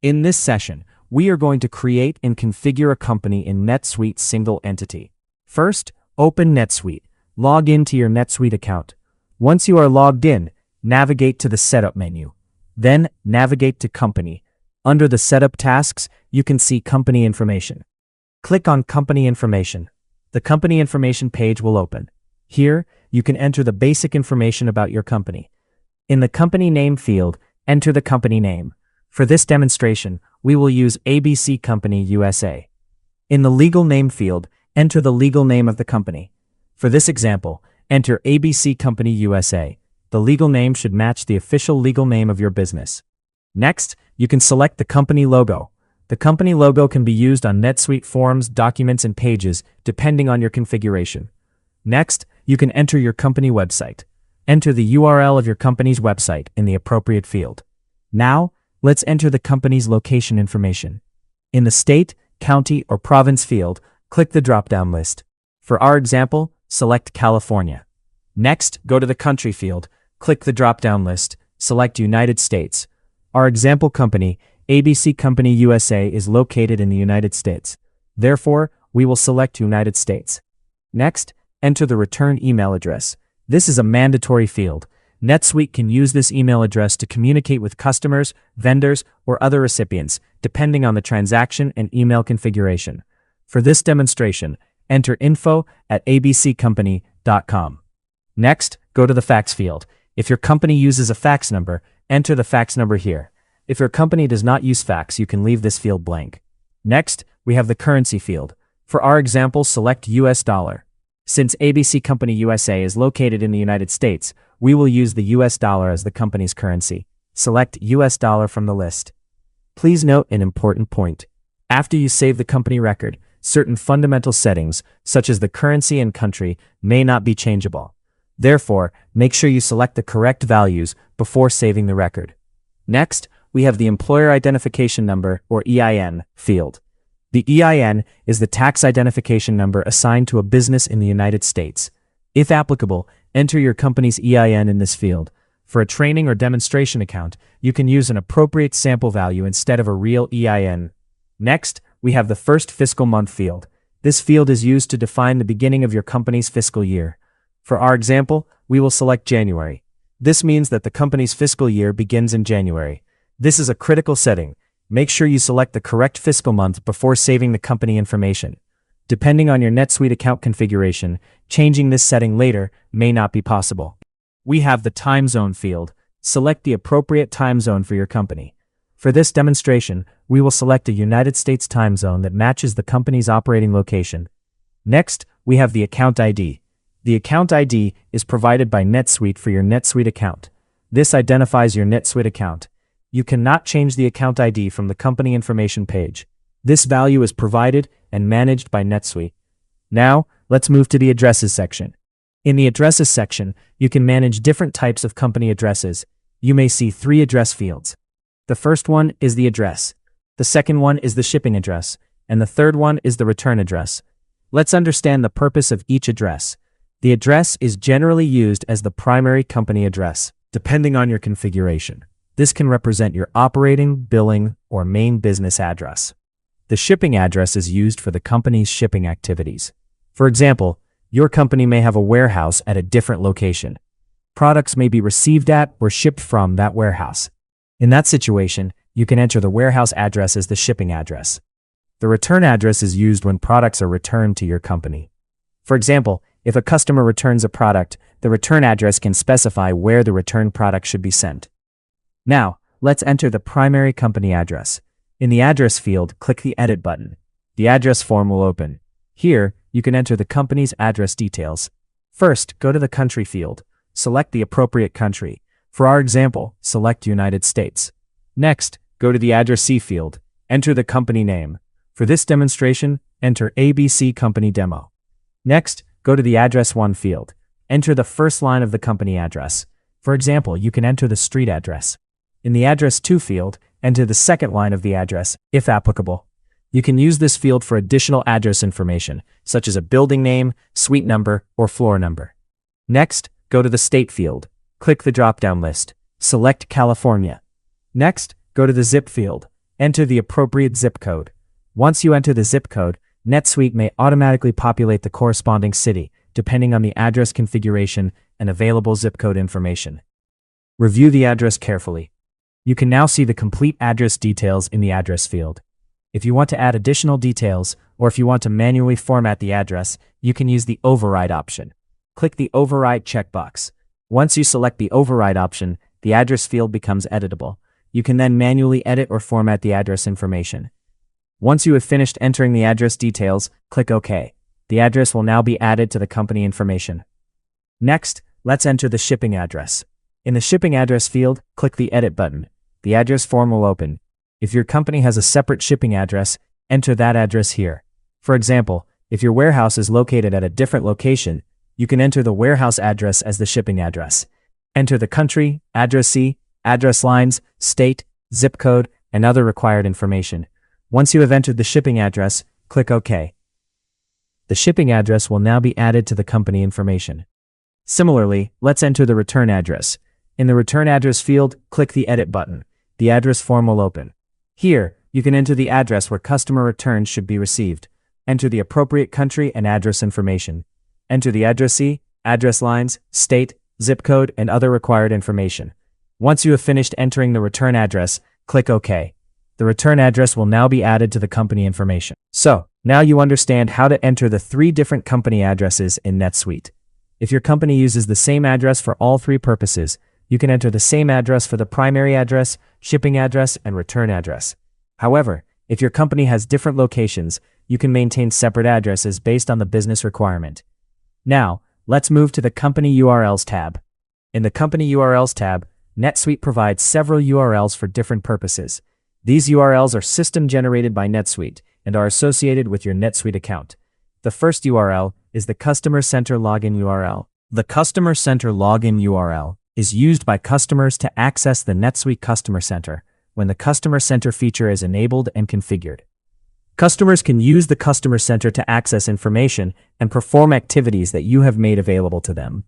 In this session, we are going to create and configure a company in NetSuite Single-Entity. First, open NetSuite. Log into your NetSuite account. Once you are logged in, navigate to the Setup menu. Then, navigate to Company. Under the Setup tasks, you can see Company Information. Click on Company Information. The Company Information page will open. Here, you can enter the basic information about your company. In the Company Name field, enter the company name. For this demonstration, we will use ABC Company USA. In the Legal Name field, enter the legal name of the company. For this example, enter ABC Company USA. The legal name should match the official legal name of your business. Next, you can select the company logo. The company logo can be used on NetSuite forms, documents, and pages, depending on your configuration. Next, you can enter your company website. Enter the URL of your company's website in the appropriate field. Now, let's enter the company's location information. In the state, county, or province field, click the drop-down list. For our example, select California. Next, go to the country field, click the drop-down list, select United States. Our example company, ABC Company USA, is located in the United States. Therefore, we will select United States. Next, enter the return email address. This is a mandatory field. NetSuite can use this email address to communicate with customers, vendors, or other recipients, depending on the transaction and email configuration. For this demonstration, enter info@abccompany.com. Next, go to the fax field. If your company uses a fax number, enter the fax number here. If your company does not use fax, you can leave this field blank. Next, we have the currency field. For our example, select US dollar. Since ABC Company USA is located in the United States, we will use the US dollar as the company's currency. Select US dollar from the list. Please note an important point. After you save the company record, certain fundamental settings, such as the currency and country, may not be changeable. Therefore, make sure you select the correct values before saving the record. Next, we have the Employer Identification Number, or EIN, field. The EIN is the tax identification number assigned to a business in the United States. If applicable, enter your company's EIN in this field. For a training or demonstration account, you can use an appropriate sample value instead of a real EIN. Next, we have the first fiscal month field. This field is used to define the beginning of your company's fiscal year. For our example, we will select January. This means that the company's fiscal year begins in January. This is a critical setting. Make sure you select the correct fiscal month before saving the company information. Depending on your NetSuite account configuration, changing this setting later may not be possible. We have the time zone field. Select the appropriate time zone for your company. For this demonstration, we will select a United States time zone that matches the company's operating location. Next, we have the account ID. The account ID is provided by NetSuite for your NetSuite account. This identifies your NetSuite account. You cannot change the account ID from the company information page. This value is provided and managed by NetSuite. Now, let's move to the addresses section. In the addresses section, you can manage different types of company addresses. You may see 3 address fields. The first one is the address. The second one is the shipping address. And the third one is the return address. Let's understand the purpose of each address. The address is generally used as the primary company address, depending on your configuration. This can represent your operating, billing, or main business address. The shipping address is used for the company's shipping activities. For example, your company may have a warehouse at a different location. Products may be received at or shipped from that warehouse. In that situation, you can enter the warehouse address as the shipping address. The return address is used when products are returned to your company. For example, if a customer returns a product, the return address can specify where the returned product should be sent. Now, let's enter the primary company address. In the address field, click the Edit button. The address form will open. Here, you can enter the company's address details. First, go to the country field. Select the appropriate country. For our example, select United States. Next, go to the Addressee field. Enter the company name. For this demonstration, enter ABC Company Demo. Next, go to the Address 1 field. Enter the first line of the company address. For example, you can enter the street address. In the Address 2 field, enter the second line of the address, if applicable. You can use this field for additional address information, such as a building name, suite number, or floor number. Next, go to the State field. Click the drop-down list. Select California. Next, go to the Zip field. enter the appropriate zip code. Once you enter the zip code, NetSuite may automatically populate the corresponding city, depending on the address configuration and available zip code information. Review the address carefully. You can now see the complete address details in the address field. If you want to add additional details, or if you want to manually format the address, you can use the Override option. Click the Override checkbox. Once you select the Override option, the address field becomes editable. You can then manually edit or format the address information. Once you have finished entering the address details, click OK. The address will now be added to the company information. Next, let's enter the shipping address. In the shipping address field, click the Edit button. The address form will open. If your company has a separate shipping address, enter that address here. For example, if your warehouse is located at a different location, you can enter the warehouse address as the shipping address. Enter the country, addressee, address lines, state, zip code, and other required information. Once you have entered the shipping address, click OK. The shipping address will now be added to the company information. Similarly, let's enter the return address. In the return address field, click the Edit button. The address form will open. Here, you can enter the address where customer returns should be received. Enter the appropriate country and address information. Enter the addressee, address lines, state, zip code, and other required information. Once you have finished entering the return address, click OK. The return address will now be added to the company information. So, now you understand how to enter the 3 different company addresses in NetSuite. If your company uses the same address for all 3 purposes, you can enter the same address for the primary address, shipping address, and return address. However, if your company has different locations, you can maintain separate addresses based on the business requirement. Now, let's move to the Company URLs tab. In the Company URLs tab, NetSuite provides several URLs for different purposes. These URLs are system-generated by NetSuite and are associated with your NetSuite account. The first URL is the Customer Center Login URL. The Customer Center Login URL is used by customers to access the NetSuite Customer Center when the Customer Center feature is enabled and configured. Customers can use the Customer Center to access information and perform activities that you have made available to them.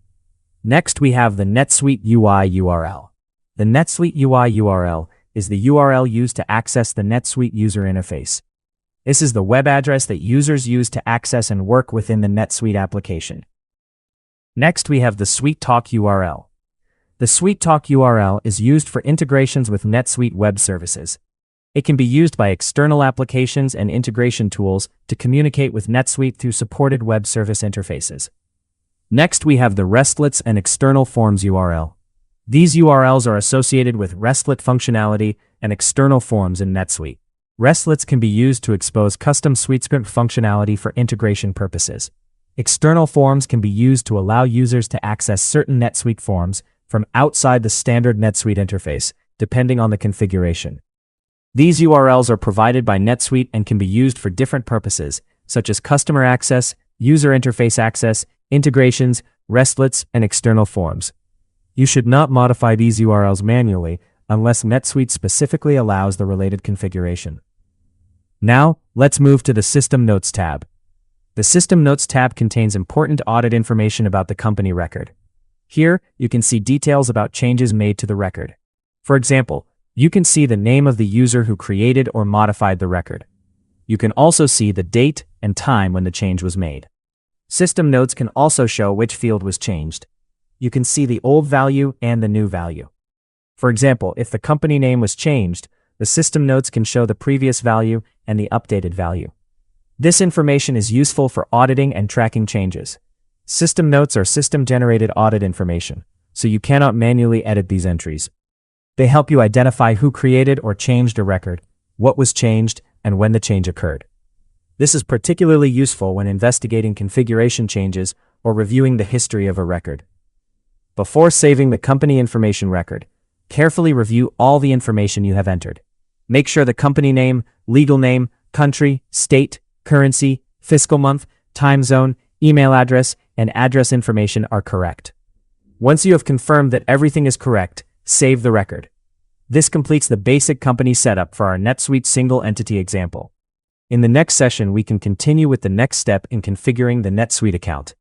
Next, we have the NetSuite UI URL. The NetSuite UI URL is the URL used to access the NetSuite user interface. This is the web address that users use to access and work within the NetSuite application. Next, we have the SuiteTalk URL. The SuiteTalk URL is used for integrations with NetSuite web services. It can be used by external applications and integration tools to communicate with NetSuite through supported web service interfaces. Next, we have the RESTlets and External Forms URL. These URLs are associated with RESTlet functionality and external forms in NetSuite. RESTlets can be used to expose custom SuiteScript functionality for integration purposes. External forms can be used to allow users to access certain NetSuite forms from outside the standard NetSuite interface, depending on the configuration. These URLs are provided by NetSuite and can be used for different purposes, such as customer access, user interface access, integrations, RESTlets, and external forms. You should not modify these URLs manually unless NetSuite specifically allows the related configuration. Now, let's move to the System Notes tab. The System Notes tab contains important audit information about the company record. Here, you can see details about changes made to the record. For example, you can see the name of the user who created or modified the record. You can also see the date and time when the change was made. System Notes can also show which field was changed. You can see the old value and the new value. For example, if the company name was changed, the System Notes can show the previous value and the updated value. This information is useful for auditing and tracking changes. System Notes are system-generated audit information, so you cannot manually edit these entries. They help you identify who created or changed a record, what was changed, and when the change occurred. This is particularly useful when investigating configuration changes or reviewing the history of a record. Before saving the company information record, carefully review all the information you have entered. Make sure the company name, legal name, country, state, currency, fiscal month, time zone, email address, and address information are correct. Once you have confirmed that everything is correct, save the record. This completes the basic company setup for our NetSuite single-entity example. In the next session, we can continue with the next step in configuring the NetSuite account.